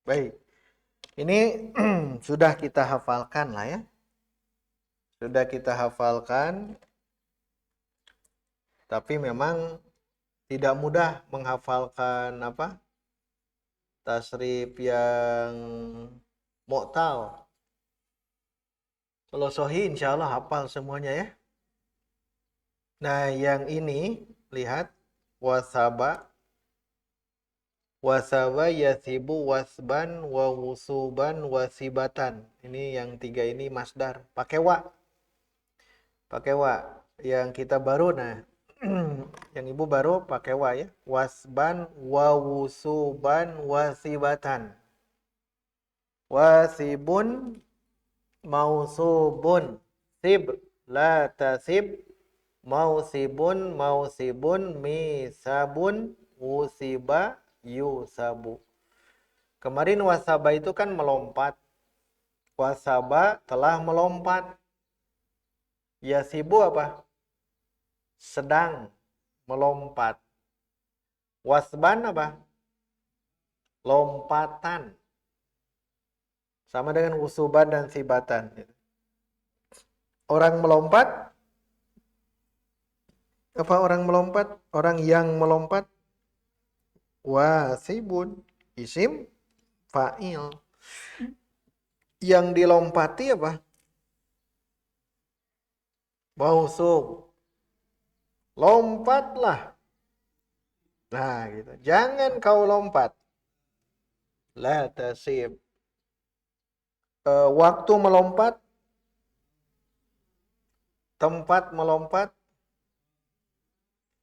Baik. Ini sudah kita hafalkan lah ya. Sudah kita hafalkan, tapi memang tidak mudah menghafalkan apa? Tasrif yang mu'tal. Kalau sohi insya Allah hafal semuanya ya. Nah, yang ini lihat wasaba, wasaba yasibu wasban wa wusuban wasibatan. Ini yang tiga ini masdar. Pakai wa. Pakai wa. Yang kita baru nah yang ibu baru pakai wa ya. Wasban wa wusuban wasibatan. Wasibun mausubun. Sib la tasib. Mausibun mausibun misabun wusiba yusabu. Kemarin wasaba itu kan melompat. Wasaba telah melompat. Yasibu apa? Sedang melompat. Wasban apa? Lompatan. Sama dengan wusuban dan sibatan. Orang melompat, apa orang melompat? Orang yang melompat. Wasibun. Isim fa'il. Yang dilompati apa? Mausub. Lompatlah. Nah, gitu. Jangan kau lompat. La tasib. Waktu melompat, tempat melompat,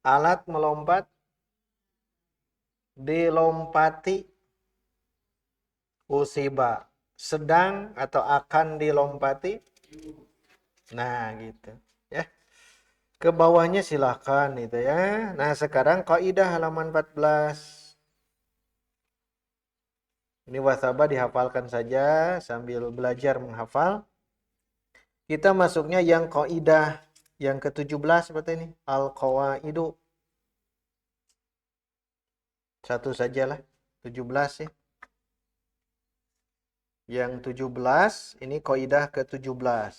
alat melompat, dilompati, usiba, sedang atau akan dilompati. Nah, gitu. Ya. Ke bawahnya silahkan itu ya. Nah, sekarang kaidah halaman 14. Ini wasaba dihafalkan saja sambil belajar menghafal. Kita masuknya yang kaidah yang ke-17 seperti ini. Al-qawaidu. Satu sajalah. 17 ya. Yang 17 ini kaidah ke-17.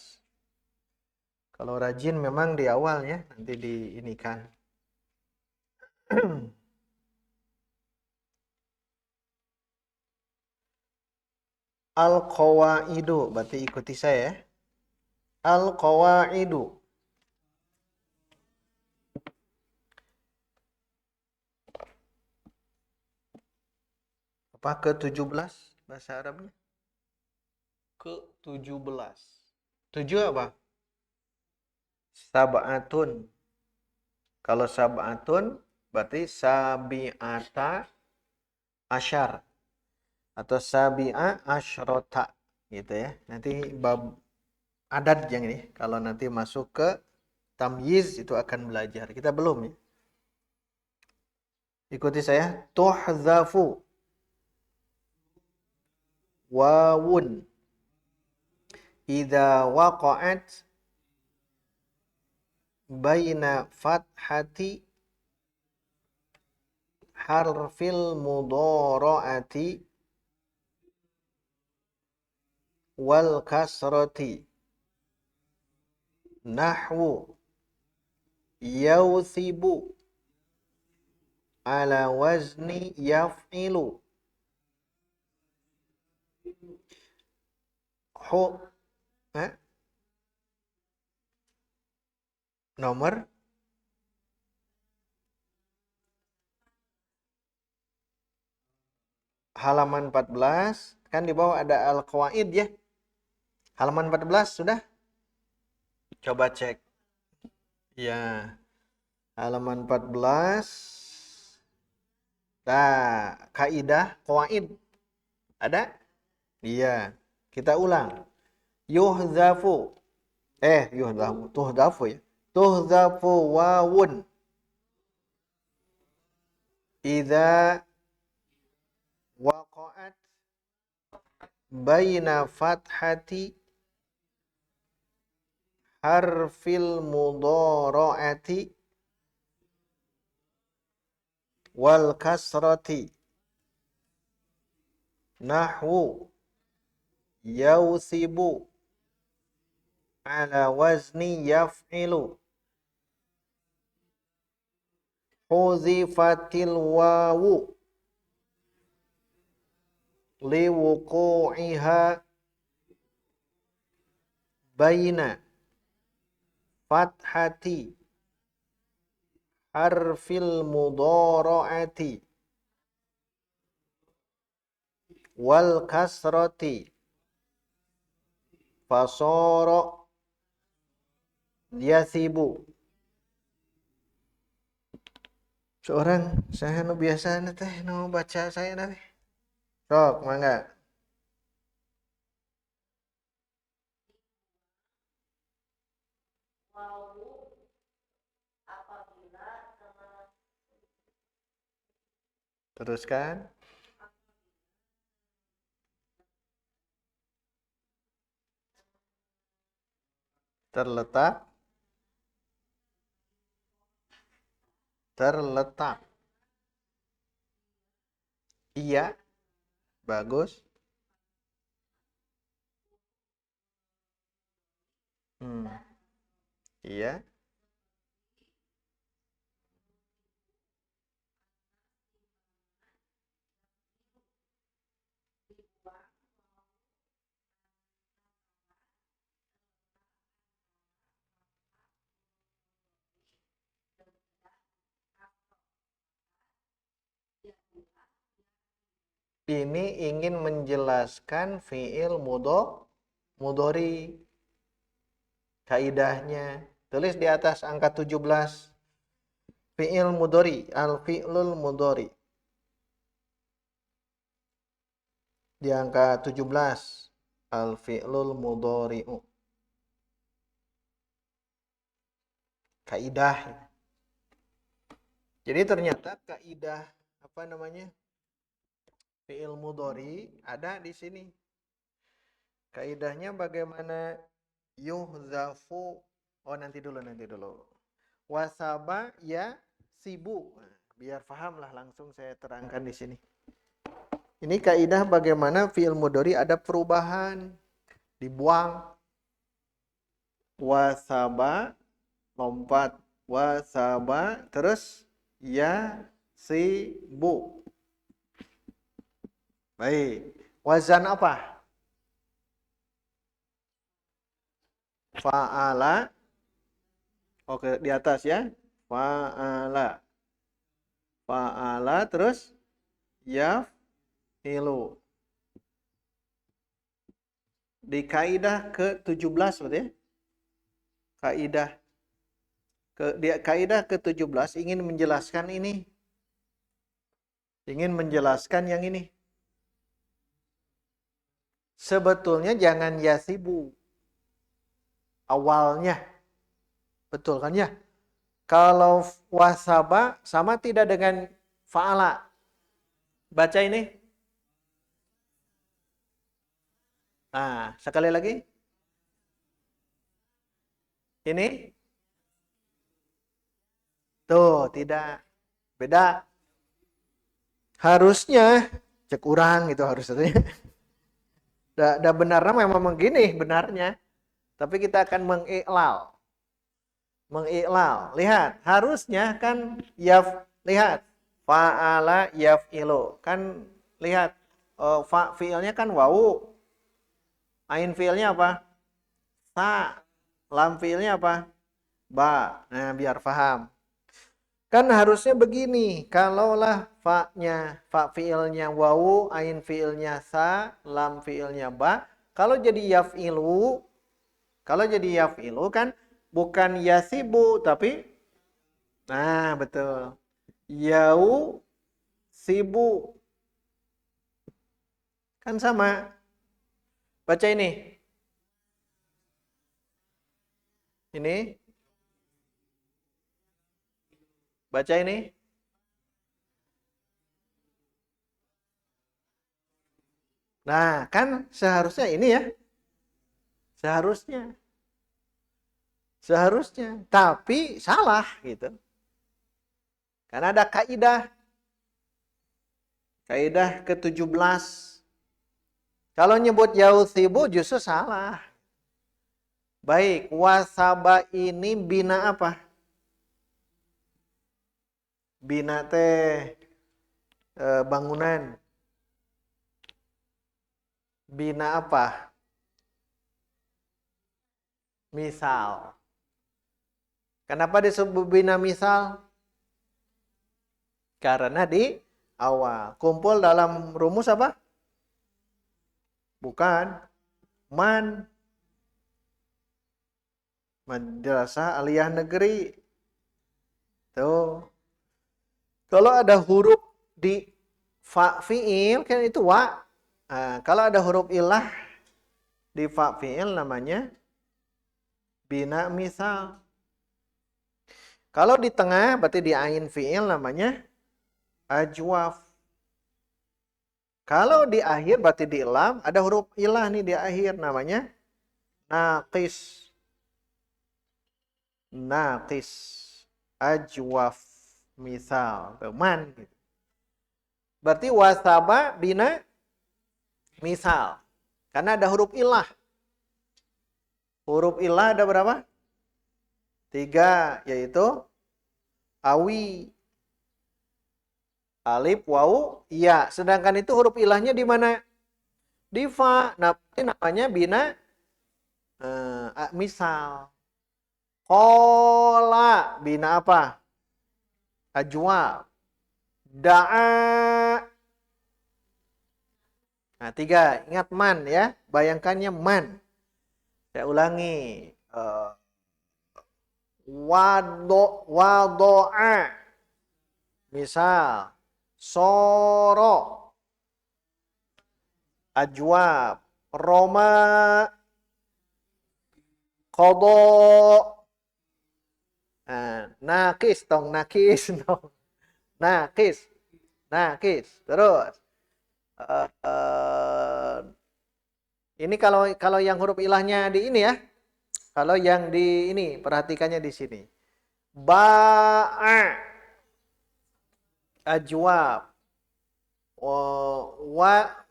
Kalau rajin memang di awal ya, nanti di ini kan. Al-qawaidu, berarti ikuti saya ya. Al-qawaidu. Apa ke-17 bahasa Arabnya? Ke-17. 7 apa? Sab'atun. Kalau sab'atun berarti sabi'ata asyar atau sabi'a asyrota gitu ya. Nanti bab adat yang ini kalau nanti masuk ke tamyiz itu akan belajar. Kita belum ya. Ikuti saya. Tuhzafu wawun idza waqa'at baina fathati harfil mudhara'ati wal kasrati nahwu yausibu ala wazni yaf'ilu hu eh? Nomor halaman 14 kan di bawah ada al-qawaid ya. Halaman 14 sudah? Coba cek. Ya, halaman 14. Nah, kaidah qawaid ada? Iya. Kita ulang. Yuhzafu. Yuhzafu. Tuhzafu ya. Tuhzafu wawun. Idza waqa'at baina fathati harfil mudhara'ati wal kasrati Nahwu yausibu ala wazni yaf'ilu. Huzifatil wawu liwuqu'iha baina fathati harfil mudhara'ati wal kasrati fasara yasibu. Seorang saya nu biasa teh nu baca saya nanti. Sok, mangga. Teruskan. Terletak. Terletak. Iya. Bagus. Iya. Ini ingin menjelaskan fi'il mudhari. Kaidahnya. Tulis di atas angka 17. Fi'il mudhari. Al-fi'lul mudhari. Di angka 17. Al-fi'lul mudhari'u. Kaidah. Jadi ternyata kaidah apa namanya? Fi'il mudhari ada di sini. Kaidahnya bagaimana yuhzafu. Oh, nanti dulu. Wasaba ya sibu. Biar pahamlah langsung saya terangkan di sini. Ini kaidah bagaimana fi'il mudhari ada perubahan. Dibuang. Wasaba lompat. Wasaba terus ya sibu. Baik. Wazan apa? Fa'ala. Oke, di atas ya. Fa'ala. Fa'ala terus yaf'ilu. Di kaidah ke-17 berarti ya. Kaidah ke-17 ingin menjelaskan ini. Ingin menjelaskan yang ini. Sebetulnya jangan yasibu. Awalnya. Betul kan ya? Kalau wasaba sama tidak dengan fa'ala. Baca ini. Nah, sekali lagi. Ini. Tuh, tidak. Beda. Harusnya, cek urang gitu harusnya. Dah benarnya memang begini benarnya. Tapi kita akan mengiklal. Lihat, harusnya kan lihat. Fa'ala yaf'ilu. Kan lihat fi'ilnya kan wawu. Ain fi'ilnya apa? Sa. Lam fi'ilnya apa? Ba. Nah, biar paham. Kan harusnya begini, kalaulah fa fi'ilnya wawu, ain fi'ilnya sa, lam fi'ilnya ba, kalau jadi yaf'ilu kan bukan yasibu tapi nah, betul. Yau sibu. Kan sama. Baca ini. Ini. Baca ini. Nah, kan seharusnya ini ya. Seharusnya. Tapi salah gitu. Karena ada kaidah. Kaidah ke-17. Kalau nyebut yausibu justru salah. Baik, wasaba ini bina apa? Bina teh bangunan. Bina apa? Misal. Kenapa disebut bina misal? Karena di awal. Kumpul dalam rumus apa? Bukan. Man. Madrasah Aliyah Negeri. Tuh. Kalau ada huruf di fa fi'il kan itu wa. Nah, kalau ada huruf ilah di fa fi'il namanya bina misal. Kalau di tengah berarti di ain fi'il namanya ajwaf. Kalau di akhir berarti di lam ada huruf ilah nih di akhir namanya naqis. Naqis. Ajwaf misal. Teman gitu. Berarti wasaba bina misal. Karena ada huruf ilah. Huruf ilah ada berapa? 3, yaitu awi, alif, wawu, ya. Sedangkan itu huruf ilahnya di mana? Di fa. Nah, ini namanya bina misal. Kola, bina apa? Ajwa. Da'a. Nah, 3. Ingat man ya. Bayangkannya man. Saya ulangi. Wado'a. Misal. Soro. Ajwab. Roma. Kodo. Nakis dong. Nakis dong. Nakis. Nakis. Terus. Ini kalau yang huruf ilahnya di ini ya. Kalau yang di ini, perhatikannya di sini. Ba'a. Ajwab.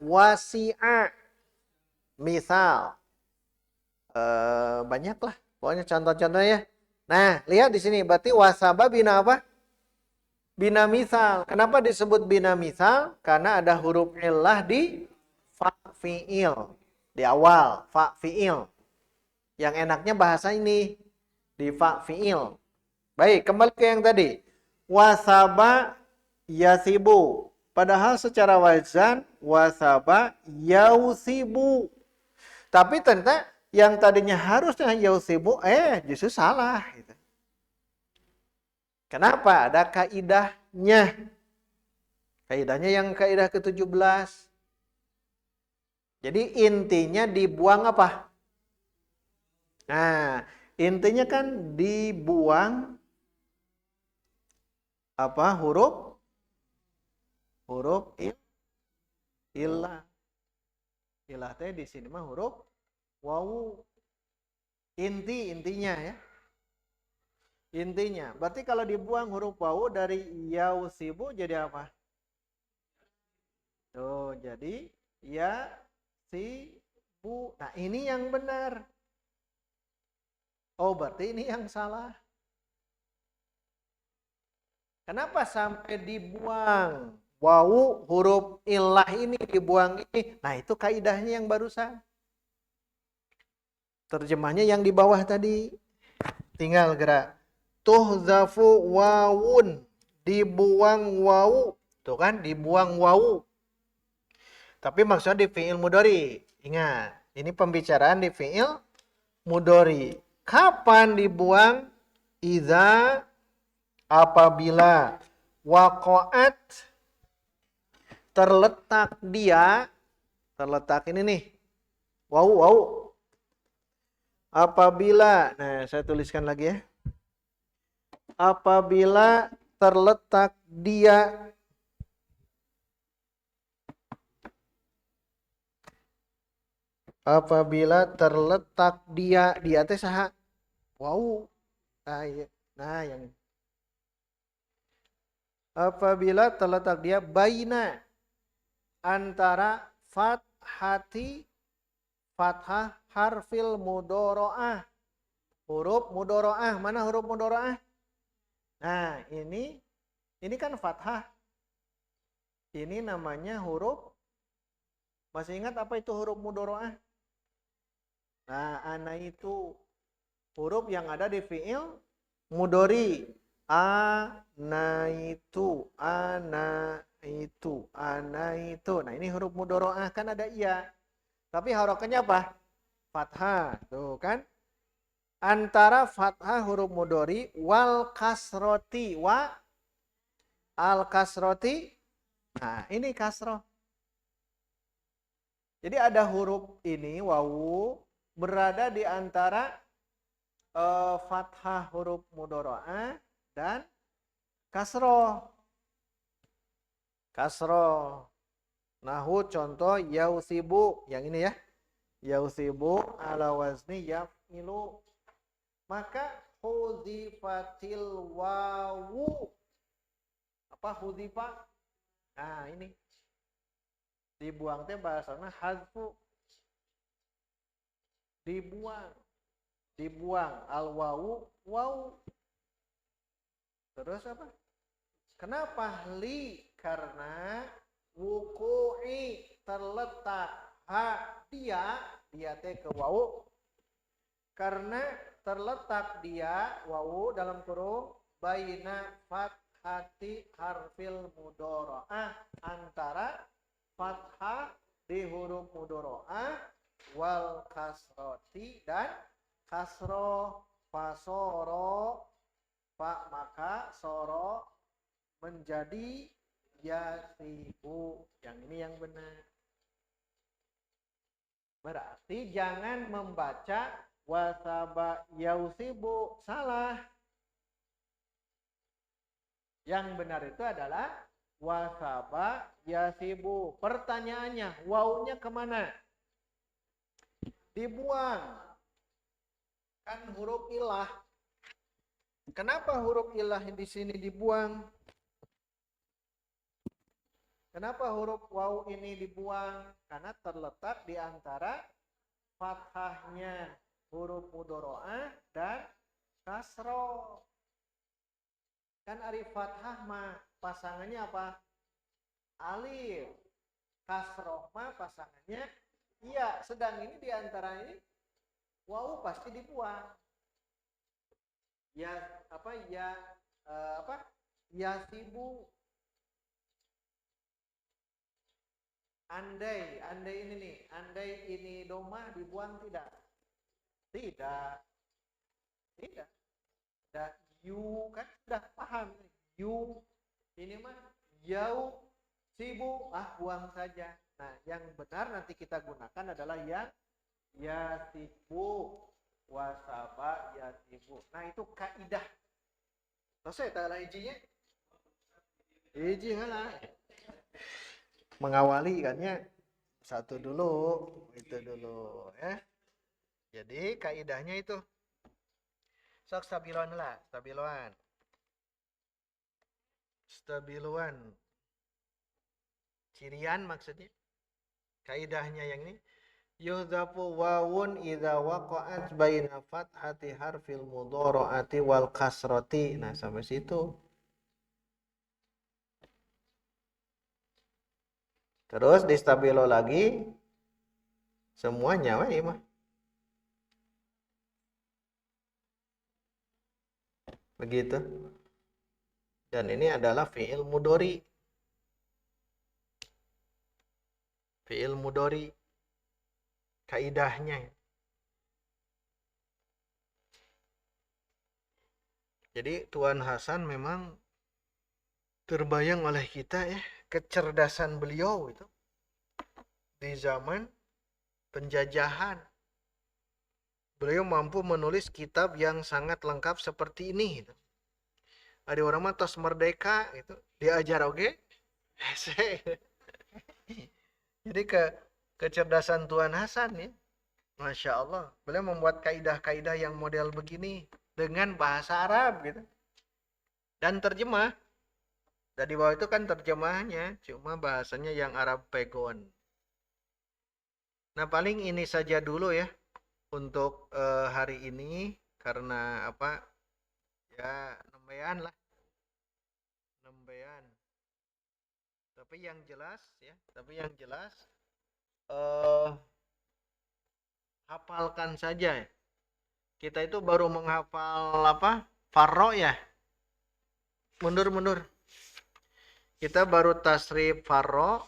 Wasi'a. Misal. Banyaklah. Pokoknya contoh-contohnya. Nah, lihat di sini. Berarti wasaba bina apa? Bina misal. Kenapa disebut bina misal? Karena ada huruf illah di fa fi'il. Di awal. Fa fi'il. Yang enaknya bahasa ini. Di fa fi'il. Baik, kembali ke yang tadi. Wasaba yasibu. Padahal secara wazan wasaba yausibu. Tapi ternyata yang tadinya harusnya yausibu, justru salah. Gitu. Kenapa? Ada kaidahnya. Kaidahnya yang kaidah ke-17. Jadi intinya dibuang apa? Nah, intinya kan dibuang apa? Huruf ilah. Ilah teh di sini mah huruf wawu. Intinya ya. Intinya. Berarti kalau dibuang huruf wawu dari yausibu jadi apa? Tuh, jadi yasibu. Nah, ini yang benar. Oh, berarti ini yang salah. Kenapa sampai dibuang? Wawu huruf ilah ini dibuang ini. Nah, itu kaidahnya yang barusan. Terjemahnya yang di bawah tadi. Tinggal gerak. Tuhzafu wawun. Dibuang wawu. Tuh kan, dibuang wawu. Tapi maksudnya di fi'il mudhari. Ingat, ini pembicaraan di fi'il mudhari. Kapan dibuang? Iza apabila waqa'at terletak dia, terletak ini nih. Wawu. Apabila, nah saya tuliskan lagi ya. Apabila terletak dia teh saha? Wawu. Nah, yang apabila terletak dia baina antara fathati fathah harfil mudoro'ah. Huruf mudoro'ah. Mana huruf mudoro'ah? Nah, ini kan fathah. Ini namanya huruf. Masih ingat apa itu huruf mudoro'ah? Nah, ana itu huruf yang ada di fi'il mudori. Ana itu. Nah, ini huruf mudoro'ah kan ada iya. Tapi harokatnya apa? Fathah. Tuh kan? Antara fathah huruf mudori wal kasroti al kasroti. Nah, ini kasroh. Jadi ada huruf ini wawu berada di antara fathah huruf mudoro'ah dan kasroh. Kasroh. Nahu contoh yausibu. Yang ini ya. Yausibu ala wazni yaf'ilu. Maka hudzifatil wawu. Apa hudzifa? Nah, ini. Dibuang teh bahasana hadfu. Dibuang al wawu wawu. Terus apa? Kenapa li? Karena wuku'i terletak dia teh ke wawu. Karena terletak dia wawu dalam kurung baina fathati harfil mudoro'ah, antara fathah di huruf mudoro'ah wal kasroti dan kasroh. Fasoro maka soro menjadi yasibu. Yang ini yang benar. Berarti jangan membaca wasaba yausibu, salah. Yang benar itu adalah wasaba yasibu. Pertanyaannya, wawunya kemana? Dibuang. Kan huruf ilah. Kenapa huruf ilah di sini dibuang? Kenapa huruf waw ini dibuang? Karena terletak di antara fathahnya huruf mudoro'ah dan kasroh. Kan ari fathah mah pasangannya apa? Alif. Kasroh mah pasangannya iya. Sedang ini di antara ini waw pasti dibuang. Ya apa? Yasibu. Andai ini nih, andai ini doma dibuang tidak? Tidak. Ada you kan sudah paham. You ini mah yau sibu, buang saja. Nah, yang benar nanti kita gunakan adalah yang yasibu, wasaba yasibu. Nah, itu kaidah. Selesai tak lah ijinya? Iji lah. Mengawali kan ya, satu dulu, itu dulu ya. Jadi kaidahnya itu sok stabiloan lah, stabiloan cirian maksudnya. Kaidahnya yang ini yuhdhafu wawun idza waqa'at baina fathati harfil mudharaati wal kasrati. Nah, sampai situ. Terus di stabilo lagi semuanya mah. Begitu. Dan ini adalah fi'il mudhari. Fi'il mudhari. Kaidahnya. Jadi Tuan Hasan memang terbayang oleh kita ya, kecerdasan beliau itu di zaman penjajahan. Beliau mampu menulis kitab yang sangat lengkap seperti ini gitu. Ada orang mah tos merdeka gitu, diajar oke. Jadi kecerdasan Tuan Hasan ya. Masya Allah. Beliau membuat kaidah-kaidah yang model begini dengan bahasa Arab gitu. Dan terjemah. Dan di bawah itu kan terjemahnya, cuma bahasanya yang Arab pegon. Nah, paling ini saja dulu ya untuk hari ini karena apa? Ya, nembean lah, nembean. Tapi yang jelas eh hafalkan saja ya. Kita itu baru menghafal apa? Farro ya. Mundur. Kita baru tasrif farro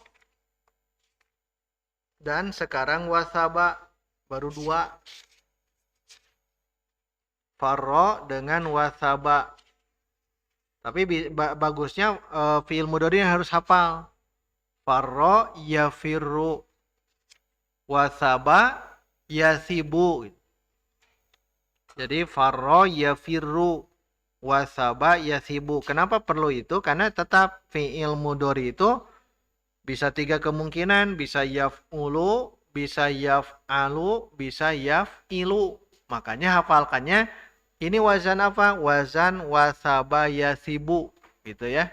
dan sekarang wasaba baru dua. Farro dengan wasaba. Tapi bagusnya fiil mudhari harus hafal. Farro yafiru, wasaba yasibu. Jadi farro yafiru, wasaba yasibu. Kenapa perlu itu? Karena tetap fiil mudhari itu bisa 3 kemungkinan, bisa yaf'ulu, bisa yaf'alu, bisa yaf'ilu. Makanya hafalkannya ini wazan apa? Wazan wasaba yasibu gitu ya.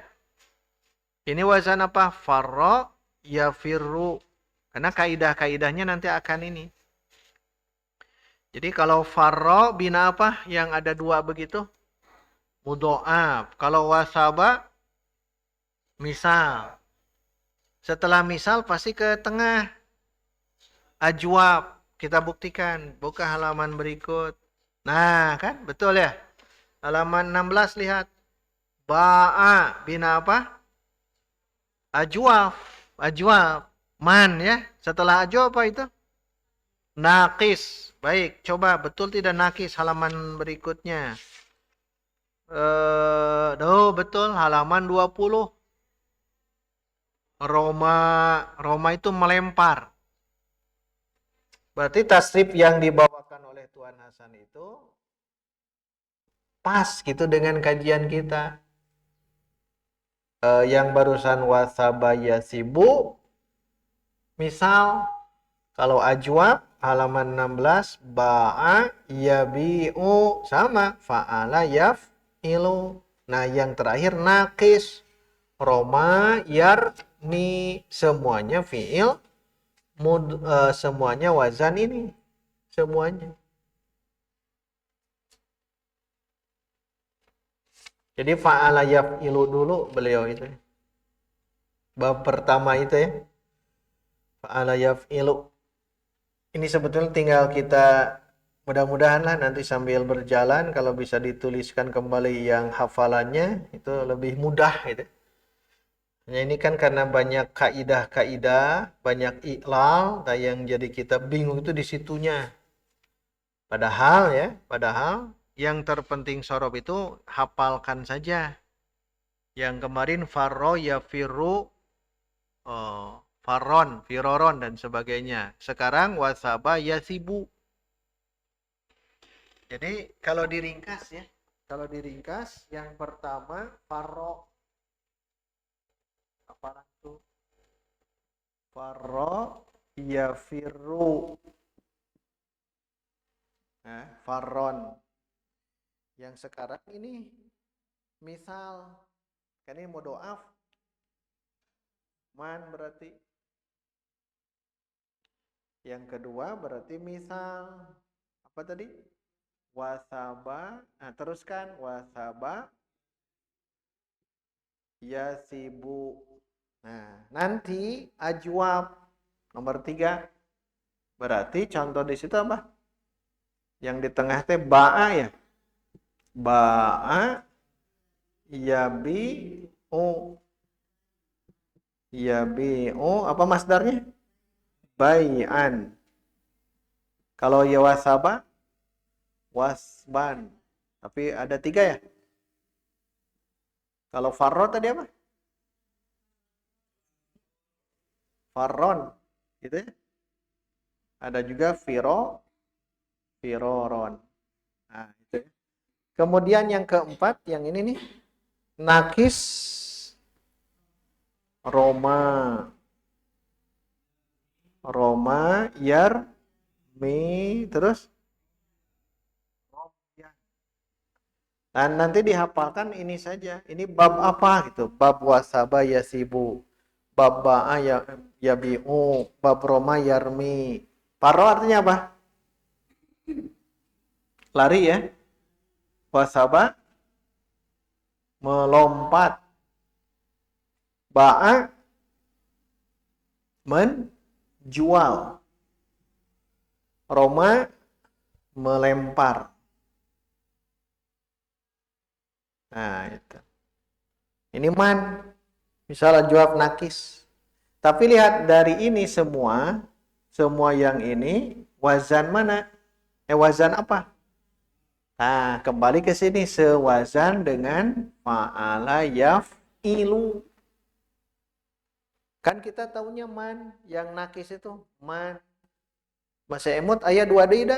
Ini wazan apa? Farro yafirru. Karena kaidah-kaidahnya nanti akan ini. Jadi kalau farro bina apa? Yang ada 2 begitu? Mudho'af. Kalau wasaba misal. Setelah misal pasti ke tengah. Ajwab. Kita buktikan. Buka halaman berikut. Nah, kan? Betul ya? Halaman 16 lihat. Ba'a bina apa? Ajwab. Man ya. Setelah ajwab apa itu? Nakis. Baik, coba betul tidak nakis halaman berikutnya. Betul halaman 20. Roma itu melempar. Berarti tasrif yang dibawakan oleh Tuan Hasan itu pas gitu dengan kajian kita. Yang barusan wasaba yasibu, misal kalau ajwab halaman 16 ba'a yabi'u sama fa'ala yaf'ilu. Nah, yang terakhir nakis Roma yarmi, semuanya fi'il semuanya wazan ini, semuanya. Jadi fa'ala yaf'ilu dulu beliau itu. Bab pertama itu ya. Fa'ala yaf'ilu. Ini sebetulnya tinggal kita mudah-mudahan lah nanti sambil berjalan kalau bisa dituliskan kembali yang hafalannya itu lebih mudah gitu. Hanya ini kan karena banyak kaidah-kaidah, banyak iklal, nah yang jadi kita bingung itu di situnya. Padahal yang terpenting sorob itu hafalkan saja. Yang kemarin farro yafiru, faron, firoron dan sebagainya. Sekarang wasaba yasibu. Jadi kalau diringkas yang pertama farro apa itu? Farro yafiru. Nah, faron. Yang sekarang ini misal kan ini mudho'af. Man berarti. Yang kedua berarti misal apa tadi? Wasaba. Nah, teruskan wasaba yasibu. Nah, nanti ajwab nomor 3. Berarti contoh di situ apa? Yang di tengah teh ba'a ya. Ba'a yabi'u. Yabi'u apa masdarnya? Bai'an. Kalau ya wasaba wasban. Tapi ada 3 ya. Kalau farro tadi apa? Farron. Gitu ya. Ada juga firoron. Nah, itu ya. Kemudian yang keempat, yang ini nih. Nakis Roma yarmi terus. Dan nanti dihafalkan ini saja. Ini bab apa gitu? Bab wasaba yasibu. Bab ba'a yabi'u. Bab Roma yarmi. Farro artinya apa? Lari ya. Wasaba melompat. Ba'a menjual. Roma melempar. Nah, itu. Ini man. Misalnya jawab nakis. Tapi lihat dari ini semua yang ini wazan mana? Wazan apa? Nah, kembali ke sini sewazan dengan fa'ala yaf'ilu. Kan kita tahunya man, yang nakis itu man. Masa emut ayat 2 deui da.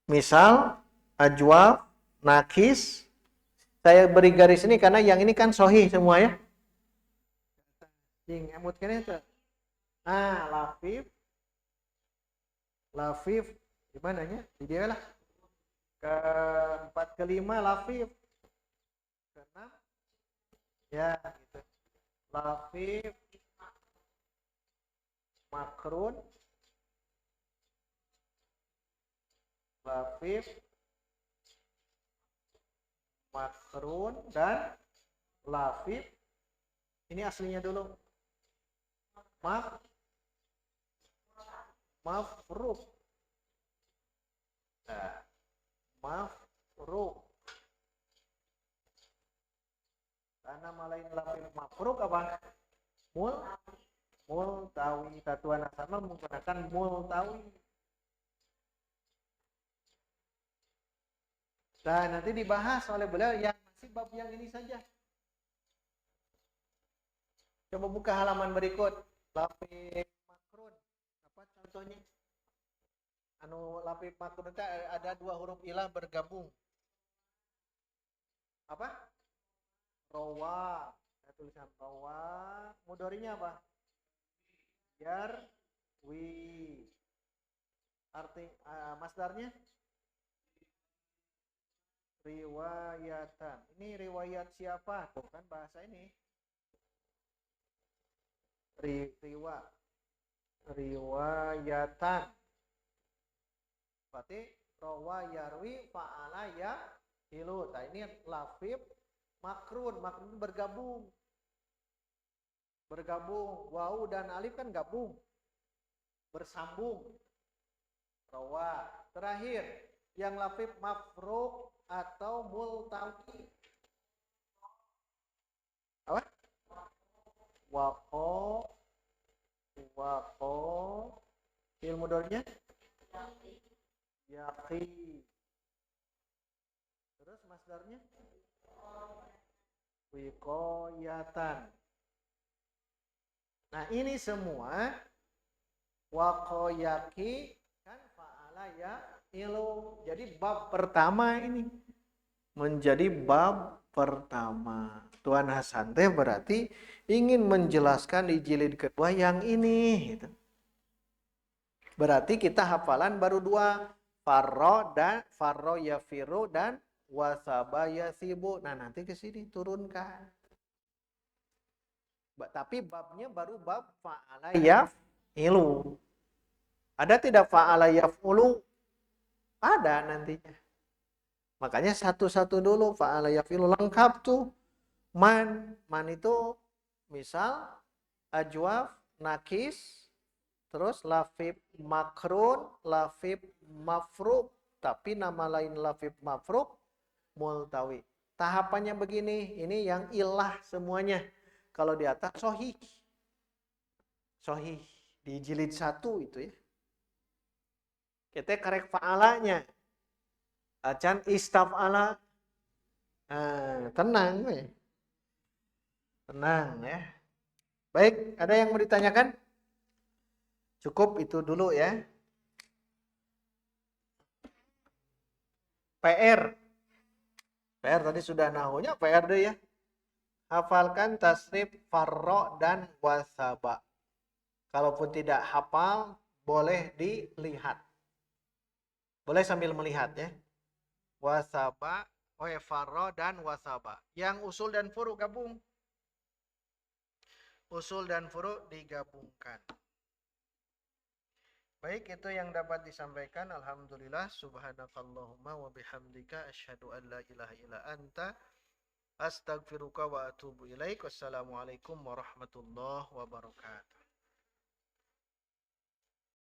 Misal ajwaf nakis, saya beri garis ini karena yang ini kan sohih semua ya. Jing emut kene teh. Ah, lafif gimana nya? Di dia lah. Keempat kelima lafif. Keenam ya gitu. Lafif makrun lafif makrun dan lafif ini aslinya dulu mafruk. Nah, mafruk. Karena malain lafif mafruk apa? Multawi. Tatuan asama menggunakan multawi. Nah, nanti dibahas oleh beliau yang masih bab yang ini saja. Coba buka halaman berikut. Lafif makrun. Apa contohnya? Lafif makrun itu ada 2 huruf ilah bergabung. Apa? Rawa. Saya tulisan rawa. Mudhari'nya apa? Yarwi. Arti masdarnya? Riwayatan. Ini riwayat siapa? Tuh kan bahasa ini. Riwayatan. Berarti rawa yarwi fa'ala ya hilu. Nah, ini lafif makrun. Makrun itu bergabung. Wawu dan alif kan gabung. Bersambung. Rawa. Terakhir, yang lafif mafruk atau multawi. Apa? Waqo. Fi'il mudhari'nya? Yaqi. Terus masdarnya? Wiqayatan. Nah, ini semua waqayaki kan fa'ala ya ilu. Jadi bab pertama ini menjadi bab pertama. Tuan Hasan teh berarti ingin menjelaskan di jilid kedua yang ini. Gitu. Berarti kita hafalan baru 2. Farro yafiru dan wasaba yasibu. Nah, nanti ke sini turunkan. Tapi babnya baru bab fa'ala yaf'ilu. Ada tidak fa'ala yaf'ulu? Ada nantinya. Makanya satu-satu dulu fa'ala yaf'ilu lengkap tuh. Man itu misal ajwaf nakis, terus lafif makrun, lafif mafruk, tapi nama lain lafif mafruk multawi. Tahapannya begini, ini yang ilah semuanya. Kalau di atas sohih di jilid 1 itu ya. Kita karek fa'alanya. Acan istaf'ala. Tenang we. Tenang ya. Baik, ada yang mau ditanyakan? Cukup itu dulu ya. PR tadi sudah nahunya, PR deh ya. Hafalkan tasrif farro dan wasaba. Kalaupun tidak hafal, boleh dilihat. Boleh sambil melihat ya. Wasaba, farro dan wasaba. Yang usul dan furu gabung. Usul dan furu digabungkan. Baik, itu yang dapat disampaikan. Alhamdulillah, subhanakallahumma wa bihamdika asyhadu an la ilaha illa anta astaghfiruka wa atubu ilaik. Wassalamualaikum warahmatullahi wabarakatuh.